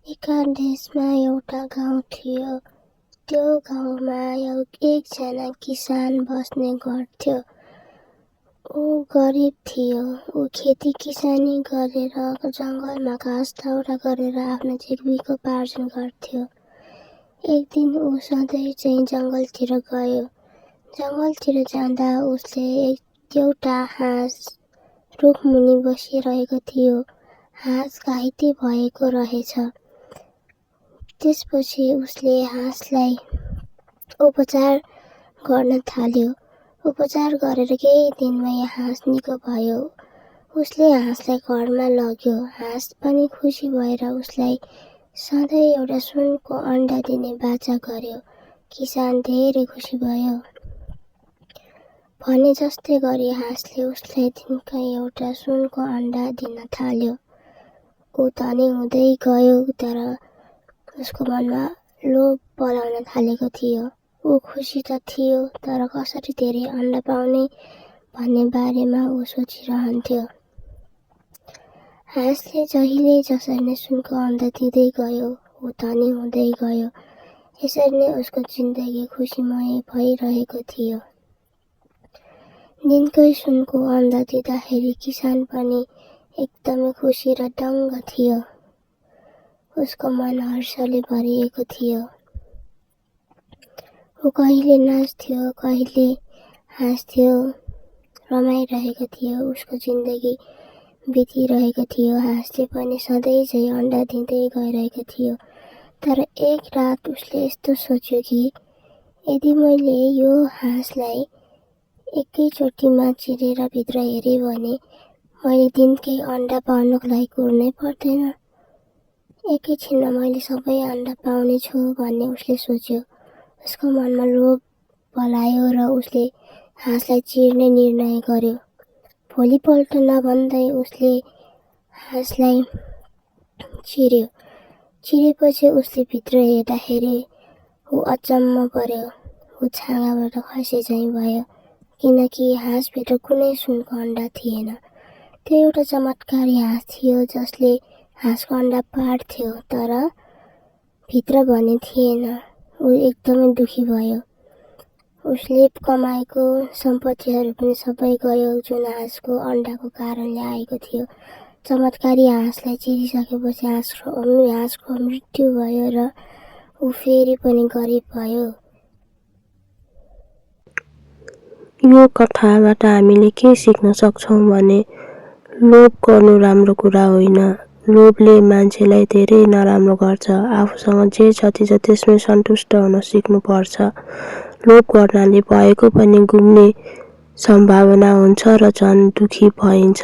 एका देशमा एउटा गाउँ थियो। त्यो गाउँमा एकजना किसान बस्ने गर्थ्यो। ऊ गरिब थियो। ऊ खेती किसानी गरेर जङ्गलमा घाँस दाउरा गरेर आफ्नो जीविकोपार्जन गर्थ्यो। एक दिन ऊ सधैँ चाहिँ जङ्गलतिर गयो। जङ्गलतिर जाँदा उसले एउटा हाँस रुखमुनि बसिरहेको थियो। हाँस घाइते भएको रहेछ। त्यसपछि उसले हाँसलाई उपचार गर्न थाल्यो। उपचार गरेर केही दिनमै हाँस निको भयो। उसले हाँसलाई घरमा लग्यो। हाँस पनि खुसी भएर उसलाई सधैँ एउटा सुनको अन्डा दिने बाचा गर्यो। किसान धेरै खुसी भयो। भने जस्तै गरी हाँसले उसलाई दिनकै एउटा सुनको अन्डा दिन थाल्यो। ऊ धनी हुँदै गयो, तर उसको मनमा लोभ पलाउन थालेको थियो। ऊ खुसी त थियो, तर कसरी धेरै अन्डा पाउने भन्ने बारेमा ऊ सोचिरहन्थ्यो। हाँसले जहिले जसरी नै सुनको अन्डा दिँदै गयो, ऊ धनी हुँदै गयो। यसरी नै उसको जिन्दगी खुसीमय भइरहेको थियो। दिनकै सुनको अन्डा दिँदाखेरि किसान पनि एकदमै खुसी र दङ्ग थियो। उसको मन हर्षले भरिएको थियो। ऊ कहिले नाच्थ्यो, कहिले हाँस्थ्यो, रमाइरहेको थियो। उसको जिन्दगी बितिरहेको थियो। हाँसले पनि सधैँ चाहिँ अन्डा दिँदै गइरहेको थियो। तर एक रात उसले यस्तो सोच्यो कि यदि मैले यो हाँसलाई एकैचोटिमा चिरेर भित्र हेरेँ भने मैले दिनकै अन्डा पाउनको लागि कुर्नै पर्दैन। एकैछिनमा मैले सबै अन्डा पाउने छु भन्ने उसले सोच्यो। उसको मनमा लोभ पलायो र उसले हाँसलाई चिर्ने निर्णय गर्यो। भोलिपल्ट नभन्दै उसले हाँसलाई चिर्यो। चिरेपछि उसले भित्र हेर्दाखेरि ऊ अचम्म पर्यो। ऊ छाँगाबाट खसे झैँ भयो, किनकि हाँसभित्र कुनै सुनको अन्डा थिएन। त्यो एउटा चमत्कारी हाँस थियो जसले हाँसको अन्डा पार्थ्यो, तर भित्र भने थिएन। ऊ एकदमै दुखी भयो। उसले कमाएको सम्पत्तिहरू पनि सबै गयो, जुन हाँसको अन्डाको कारणले आएको थियो। चमत्कारी हाँसलाई चिरिसकेपछि हाँसको मृत्यु भयो र ऊ फेरि पनि गरिब भयो। यो कथाबाट हामीले के सिक्न सक्छौँ भने लोभ गर्नु राम्रो कुरा होइन। लोभले मान्छेलाई धेरै नराम्रो गर्छ। आफूसँग जे छ त्यसमै सन्तुष्ट हुन सिक्नुपर्छ। लोभ गर्नाले भएको पनि गुम्ने सम्भावना हुन्छ र झन् दुखी भइन्छ।